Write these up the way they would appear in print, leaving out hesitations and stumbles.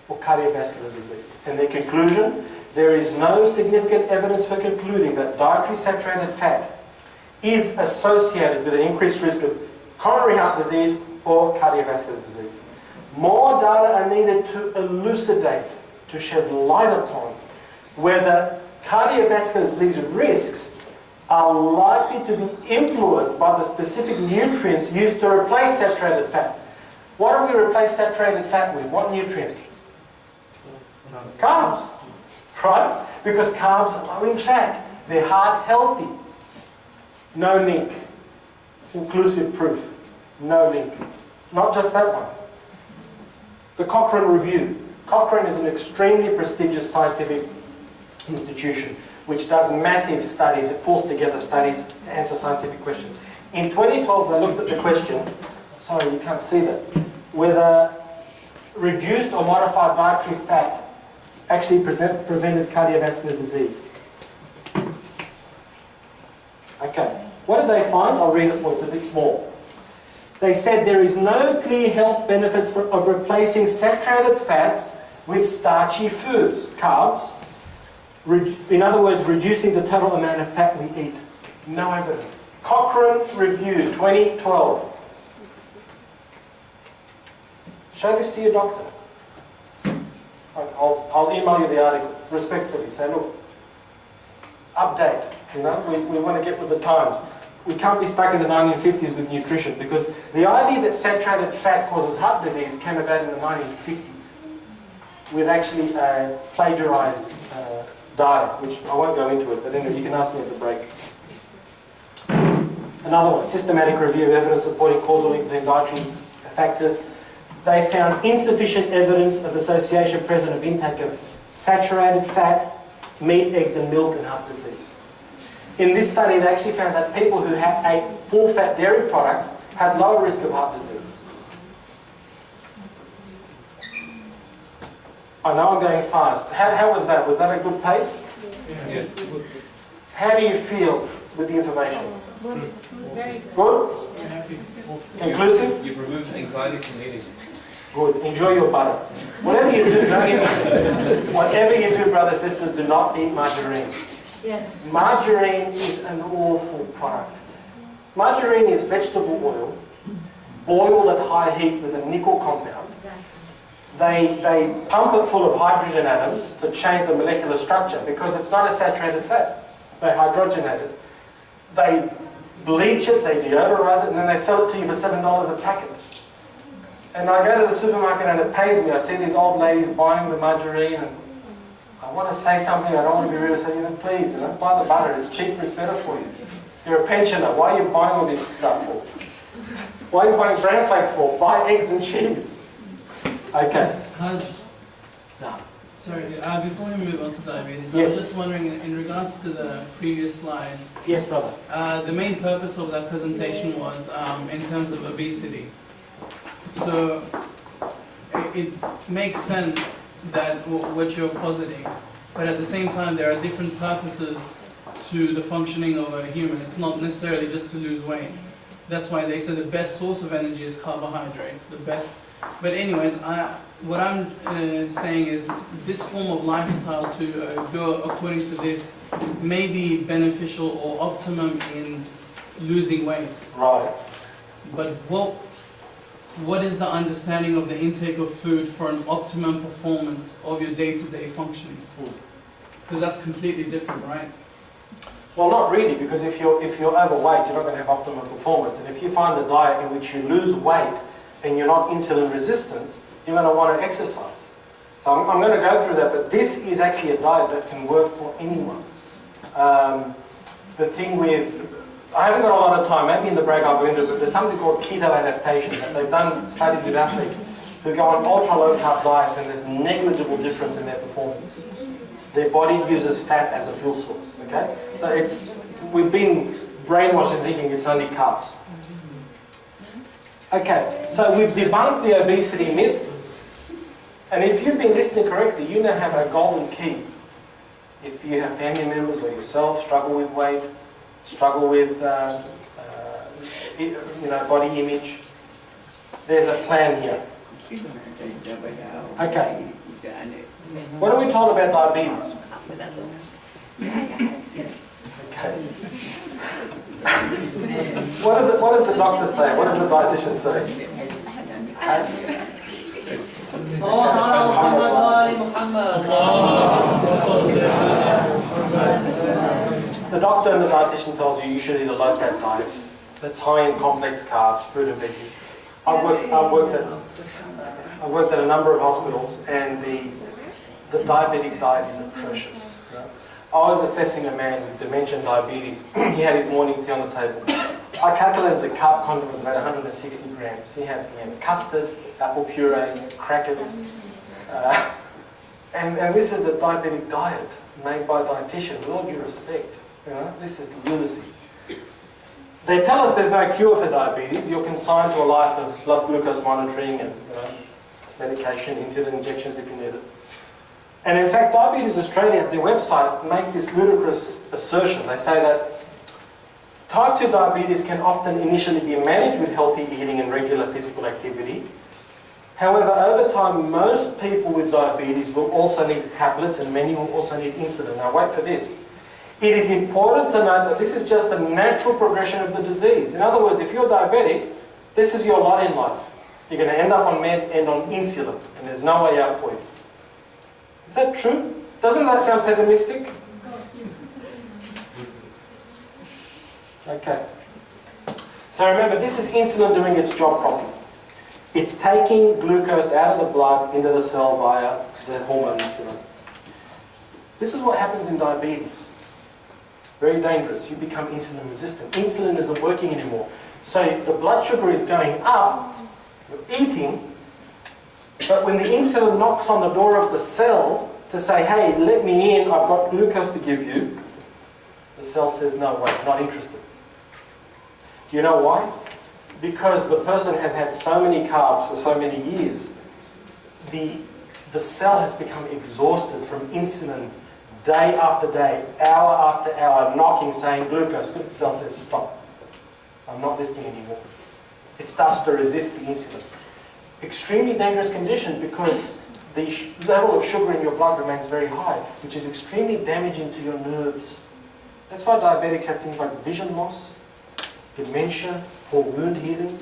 or cardiovascular disease. And their conclusion, there is no significant evidence for concluding that dietary saturated fat is associated with an increased risk of coronary heart disease or cardiovascular disease. More data are needed to elucidate, to shed light upon whether cardiovascular disease risks are likely to be influenced by the specific nutrients used to replace saturated fat. What do we replace saturated fat with? What nutrient? Carbs, right? Because carbs are low in fat. They're heart healthy. No link. Conclusive proof. No link. Not just that one. The Cochrane Review. Cochrane is an extremely prestigious scientific institution which does massive studies. It pulls together studies to answer scientific questions. In 2012, they looked at the question, sorry, you can't see that, whether reduced or modified dietary fat actually prevented cardiovascular disease. Okay, what did they find? I'll read it for you, it's a bit small. They said there is no clear health benefits of replacing saturated fats with starchy foods, carbs. In other words, reducing the total amount of fat we eat. No evidence. Cochrane Review, 2012. Show this to your doctor. I'll email you the article, respectfully. Say, look, update. You know, we want to get with the times. We can't be stuck in the 1950s with nutrition, because the idea that saturated fat causes heart disease came about in the 1950s with actually plagiarized data, which I won't go into it, but anyway, you can ask me at the break. Another one, systematic review of evidence supporting causal link between dietary factors. They found insufficient evidence of association present of intake of saturated fat, meat, eggs and milk and heart disease. In this study, they actually found that people who ate full-fat dairy products had lower risk of heart disease. I know I'm going fast. How was that? Was that a good pace? Yeah. How do you feel with the information? Very good. Good? Conclusive? You've removed anxiety from eating. Good. Enjoy your butter. Whatever you do, whatever you do, brothers and sisters, do not eat margarine. Yes. Margarine is an awful product. Margarine is vegetable oil boiled at high heat with a nickel compound. They pump it full of hydrogen atoms to change the molecular structure because it's not a saturated fat. They hydrogenate it. They bleach it, they deodorize it, and then they sell it to you for $7 a packet. And I go to the supermarket and it pays me. I see these old ladies buying the margarine and I want to say something, I don't want to be rude, I say, please, buy the butter, it's cheaper, it's better for you. You're a pensioner, why are you buying all this stuff for? Why are you buying bran flakes for? Buy eggs and cheese. Okay. No. Sorry, before we move on to diabetes, Yes. I was just wondering, in regards to the previous slides, Yes, brother. the main purpose of that presentation was in terms of obesity. So it makes sense that what you're positing, but at the same time there are different purposes to the functioning of a human. It's not necessarily just to lose weight. That's why they say the best source of energy is carbohydrates. But anyways, what I'm saying is this form of lifestyle to go according to this may be beneficial or optimum in losing weight. Right. But what is the understanding of the intake of food for an optimum performance of your day-to-day functioning? Because that's completely different, right? Well, not really, because if you're overweight, you're not going to have optimum performance. And if you find a diet in which you lose weight and you're not insulin resistant, you're going to want to exercise. So I'm going to go through that, but this is actually a diet that can work for anyone. The thing with, I haven't got a lot of time, maybe in the break I'll go into it, but there's something called keto adaptation. And they've done studies with athletes who go on ultra low carb diets and there's negligible difference in their performance. Their body uses fat as a fuel source, okay? So we've been brainwashed in thinking it's only carbs. Okay, so we've debunked the obesity myth, and if you've been listening correctly, you now have a golden key. If you have family members or yourself struggle with weight, struggle with body image, there's a plan here. Okay, What are we told about diabetes? Okay. What does the doctor say? What does the dietitian say? The doctor and the dietitian tells you should eat a low-fat diet that's high in complex carbs, fruit and veggies. I've worked at a number of hospitals, and the diabetic diet is atrocious. I was assessing a man with dementia and diabetes. He had his morning tea on the table. I calculated the carb content was about 160 grams. He had custard, apple puree, crackers. And this is a diabetic diet made by a dietitian, with all due respect. This is lunacy. They tell us there's no cure for diabetes. You're consigned to a life of blood glucose monitoring and medication, insulin injections if you need it. And in fact, Diabetes Australia, at their website, make this ludicrous assertion. They say that type 2 diabetes can often initially be managed with healthy eating and regular physical activity. However, over time, most people with diabetes will also need tablets, and many will also need insulin. Now wait for this. It is important to note that this is just the natural progression of the disease. In other words, if you're diabetic, this is your lot in life. You're going to end up on meds and on insulin, and there's no way out for you. Is that true? Doesn't that sound pessimistic? Okay. So remember, this is insulin doing its job properly. It's taking glucose out of the blood into the cell via the hormone insulin. This is what happens in diabetes. Very dangerous. You become insulin resistant. Insulin isn't working anymore. So the blood sugar is going up, you're eating, but when the insulin knocks on the door of the cell to say, hey, let me in, I've got glucose to give you, the cell says, no, wait, not interested. Do you know why? Because the person has had so many carbs for so many years, the cell has become exhausted from insulin day after day, hour after hour, knocking, saying glucose. The cell says, stop. I'm not listening anymore. It starts to resist the insulin. Extremely dangerous condition because the level of sugar in your blood remains very high, which is extremely damaging to your nerves. That's why diabetics have things like vision loss, dementia, poor wound healing.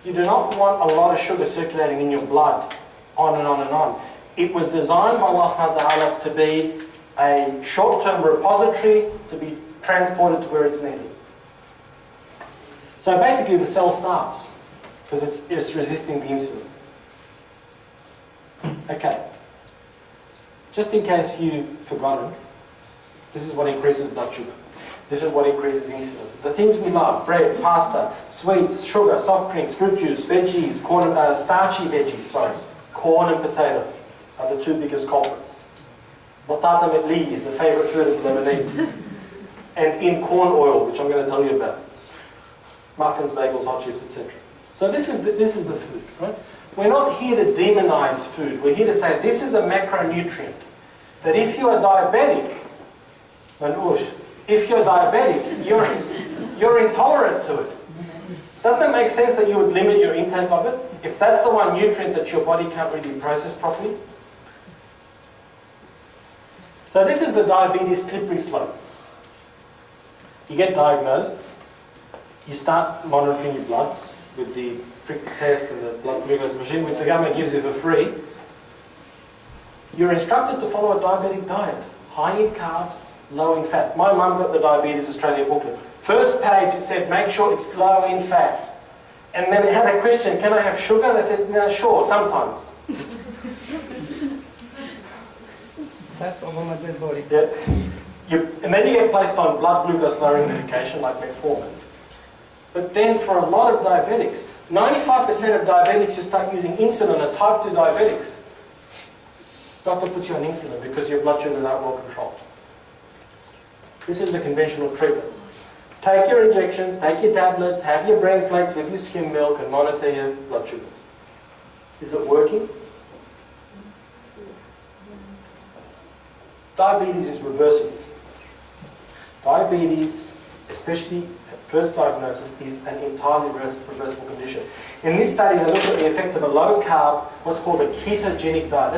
You do not want a lot of sugar circulating in your blood, on and on and on. It was designed by Allah subhanahu wa ta'ala to be a short-term repository to be transported to where it's needed. So basically the cell starves because it's resisting the insulin. Okay. Just in case you've forgotten, this is what increases blood sugar. This is what increases insulin. The things we love, bread, pasta, sweets, sugar, soft drinks, fruit juice, veggies, starchy veggies, corn and potato are the two biggest culprits. Batata metli, the favorite food of the Lebanese. And in corn oil, which I'm going to tell you about. Muffins, bagels, hot chips, etc. So this is the food, right? We're not here to demonize food. We're here to say this is a macronutrient. That if you are diabetic, you're intolerant to it. Doesn't it make sense that you would limit your intake of it? If that's the one nutrient that your body can't really process properly? So this is the diabetes slippery slope. You get diagnosed, you start monitoring your bloods with the prick test and the blood glucose machine, which the government gives you for free. You're instructed to follow a diabetic diet, high in carbs, low in fat. My mum got the Diabetes Australia booklet. First page it said, make sure it's low in fat. And then it had a question, can I have sugar? And I said, no, sure, sometimes. That's over my dead body. Yeah. And then you get placed on blood glucose lowering medication like metformin. But then for a lot of diabetics, 95% of diabetics who start using insulin are type 2 diabetics. Doctor puts you on insulin because your blood sugars aren't well controlled. This is the conventional treatment. Take your injections, take your tablets, have your brain flakes with your skim milk and monitor your blood sugars. Is it working? Diabetes is reversible. Diabetes, especially at first diagnosis, is an entirely reversible condition. In this study, they looked at the effect of a low-carb, what's called a ketogenic diet.